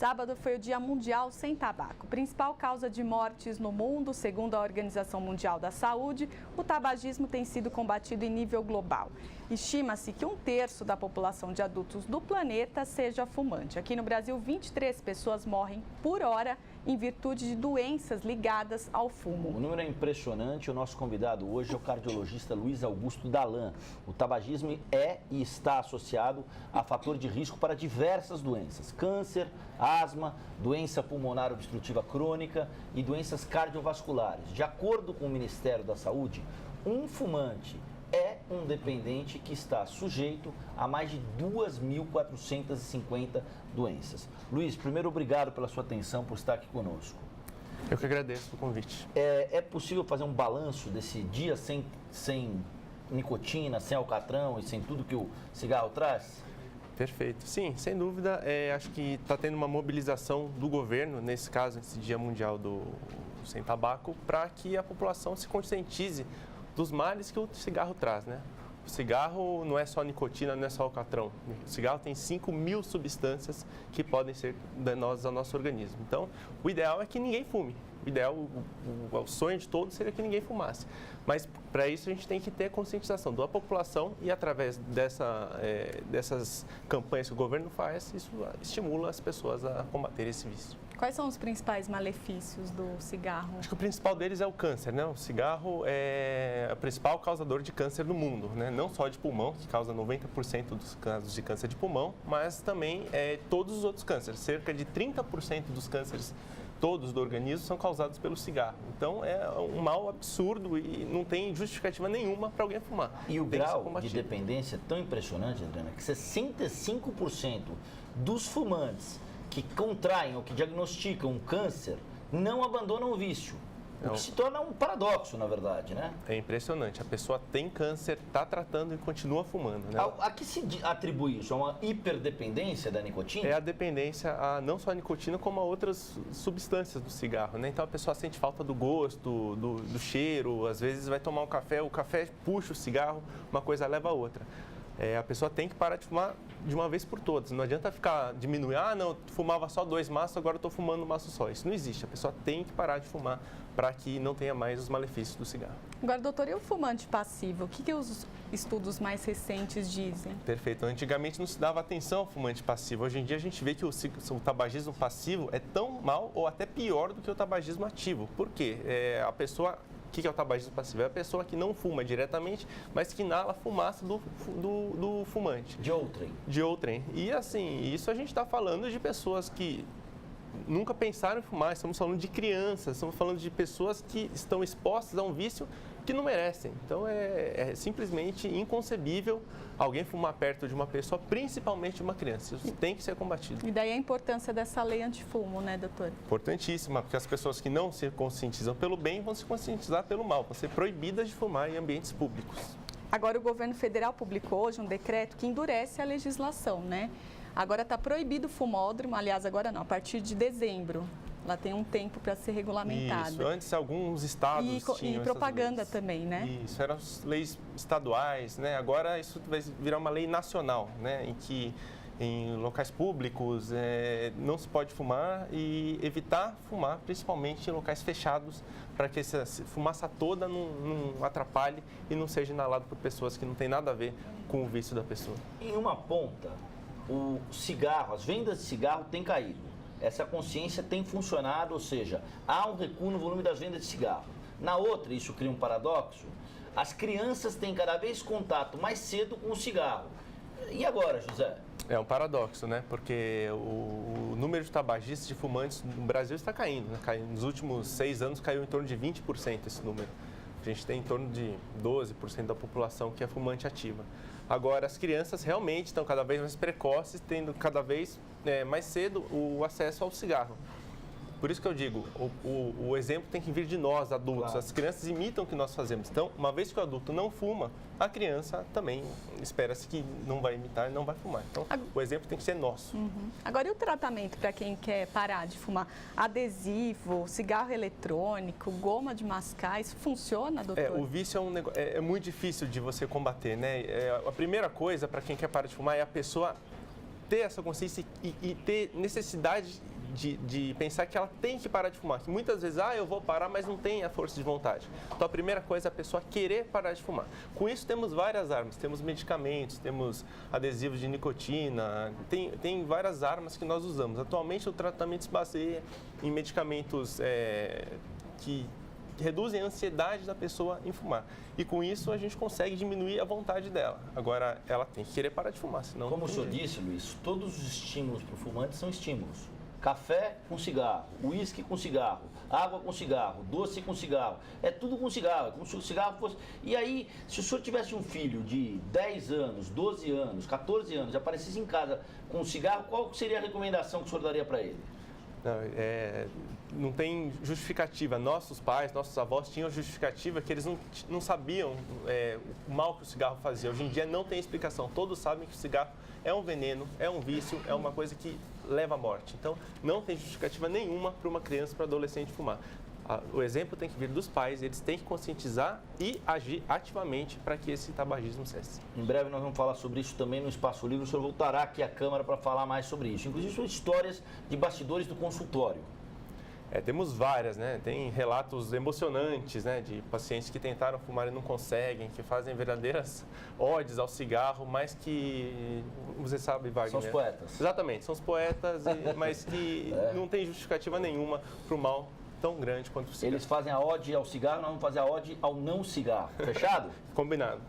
Sábado foi o Dia Mundial Sem Tabaco. Principal causa de mortes no mundo, segundo a Organização Mundial da Saúde, o tabagismo tem sido combatido em nível global. Estima-se que 1/3 da população de adultos do planeta seja fumante. Aqui no Brasil, 23 pessoas morrem por hora em virtude de doenças ligadas ao fumo. O número é impressionante. O nosso convidado hoje é o cardiologista Luiz Augusto Dalan. O tabagismo é e está associado a fator de risco para diversas doenças: câncer, asma, doença pulmonar obstrutiva crônica e doenças cardiovasculares. De acordo com o Ministério da Saúde, um fumante é um dependente que está sujeito a mais de 2.450 doenças. Luiz, primeiro, obrigado pela sua atenção, por estar aqui conosco. Eu que agradeço o convite. É possível fazer um balanço desse dia sem nicotina, sem alcatrão e sem tudo que o cigarro traz? Perfeito. Sim, sem dúvida. Acho que está tendo uma mobilização do governo, nesse caso, esse Dia Mundial do Sem Tabaco, para que a população se conscientize dos males que o cigarro traz, né? O cigarro não é só nicotina, não é só alcatrão. O cigarro tem 5.000 substâncias que podem ser danosas ao nosso organismo. Então, o ideal é que ninguém fume. O ideal, o sonho de todos seria que ninguém fumasse. Mas, para isso, a gente tem que ter a conscientização da população e, através dessas campanhas que o governo faz, isso estimula as pessoas a combater esse vício. Quais são os principais malefícios do cigarro? Acho que o principal deles é o câncer, né? O cigarro é o principal causador de câncer no mundo, né? Não só de pulmão, que causa 90% dos casos de câncer de pulmão, mas também todos os outros cânceres. Cerca de 30% dos cânceres todos do organismo são causados pelo cigarro. Então, é um mal absurdo e não tem justificativa nenhuma para alguém fumar. E o grau de dependência é tão impressionante, Adriana, que 65% dos fumantes que contraem ou que diagnosticam um câncer não abandonam o vício. O que se torna um paradoxo, na verdade, né? É impressionante. A pessoa tem câncer, está tratando e continua fumando, né? A que se atribui isso? A uma hiperdependência da nicotina? É a dependência a não só a nicotina, como a outras substâncias do cigarro, né? Então a pessoa sente falta do gosto, do cheiro, às vezes vai tomar um café, o café puxa o cigarro, uma coisa leva a outra. A pessoa tem que parar de fumar de uma vez por todas. Não adianta ficar diminuir, não, eu fumava só 2 maços, agora eu estou fumando um maço só. Isso não existe. A pessoa tem que parar de fumar para que não tenha mais os malefícios do cigarro. Agora, doutor, e o fumante passivo? O que os estudos mais recentes dizem? Perfeito. Antigamente não se dava atenção ao fumante passivo. Hoje em dia a gente vê que o tabagismo passivo é tão mal ou até pior do que o tabagismo ativo. Por quê? A pessoa... O que é o tabagismo passivo? É a pessoa que não fuma diretamente, mas que inala a fumaça do fumante. De outrem. De outrem. E assim, isso a gente está falando de pessoas que nunca pensaram em fumar, estamos falando de crianças, estamos falando de pessoas que estão expostas a um vício que não merecem. Então é simplesmente inconcebível alguém fumar perto de uma pessoa, principalmente de uma criança. Isso tem que ser combatido. E daí a importância dessa lei antifumo, né, doutor? Importantíssima, porque as pessoas que não se conscientizam pelo bem vão se conscientizar pelo mal, vão ser proibidas de fumar em ambientes públicos. Agora o governo federal publicou hoje um decreto que endurece a legislação, né? Agora está proibido o fumódromo, aliás, agora não, a partir de dezembro. Lá tem um tempo para ser regulamentado. Isso, antes alguns estados tinham e propaganda também, né? Isso, eram leis estaduais, né? Agora isso vai virar uma lei nacional, né? Em que em locais públicos não se pode fumar e evitar fumar, principalmente em locais fechados, para que essa fumaça toda não atrapalhe e não seja inalado por pessoas que não têm nada a ver com o vício da pessoa. Em uma ponta, o cigarro, as vendas de cigarro têm caído. Essa consciência tem funcionado, ou seja, há um recuo no volume das vendas de cigarro. Na outra, isso cria um paradoxo, as crianças têm cada vez contato mais cedo com o cigarro. E agora, José? É um paradoxo, né? Porque o número de tabagistas, de fumantes no Brasil está caindo, né? Nos últimos 6 anos caiu em torno de 20% esse número. A gente tem em torno de 12% da população que é fumante ativa. Agora, as crianças realmente estão cada vez mais precoces, tendo cada vez mais cedo o acesso ao cigarro. Por isso que eu digo, o exemplo tem que vir de nós, adultos. Claro. As crianças imitam o que nós fazemos. Então, uma vez que o adulto não fuma, a criança também espera-se que não vai imitar e não vai fumar. Então, o exemplo tem que ser nosso. Uhum. Agora, e o tratamento para quem quer parar de fumar? Adesivo, cigarro eletrônico, goma de mascar, isso funciona, doutor? O vício é muito difícil de você combater, né? A primeira coisa para quem quer parar de fumar é a pessoa ter essa consciência e ter necessidade de pensar que ela tem que parar de fumar. Que muitas vezes, eu vou parar, mas não tem a força de vontade. Então, a primeira coisa é a pessoa querer parar de fumar. Com isso, temos várias armas. Temos medicamentos, temos adesivos de nicotina, tem várias armas que nós usamos. Atualmente, o tratamento se baseia em medicamentos que reduzem a ansiedade da pessoa em fumar. E com isso a gente consegue diminuir a vontade dela. Agora, ela tem que querer parar de fumar, senão... Como o senhor disse, Luiz, todos os estímulos para o fumante são estímulos. Café com cigarro, uísque com cigarro, água com cigarro, doce com cigarro. É tudo com cigarro, é como se o cigarro fosse... E aí, se o senhor tivesse um filho de 10 anos, 12 anos, 14 anos, e aparecesse em casa com um cigarro, qual seria a recomendação que o senhor daria para ele? Não tem justificativa. Nossos pais, nossos avós tinham justificativa que eles não sabiam o mal que o cigarro fazia. Hoje em dia não tem explicação. Todos sabem que o cigarro é um veneno, é um vício, é uma coisa que leva à morte. Então, não tem justificativa nenhuma para uma criança, para adolescente fumar. O exemplo tem que vir dos pais, eles têm que conscientizar e agir ativamente para que esse tabagismo cesse. Em breve nós vamos falar sobre isso também no Espaço Livre. O senhor voltará aqui à Câmara para falar mais sobre isso. Inclusive sobre histórias de bastidores do consultório. Temos várias, né? Tem relatos emocionantes, né? De pacientes que tentaram fumar e não conseguem, que fazem verdadeiras odes ao cigarro, mas que, você sabe, Wagner... São os poetas. Exatamente, são os poetas, mas que não tem justificativa nenhuma para o mal tão grande quanto o cigarro. Eles fazem a ode ao cigarro, nós vamos fazer a ode ao não cigarro. Fechado? Combinado.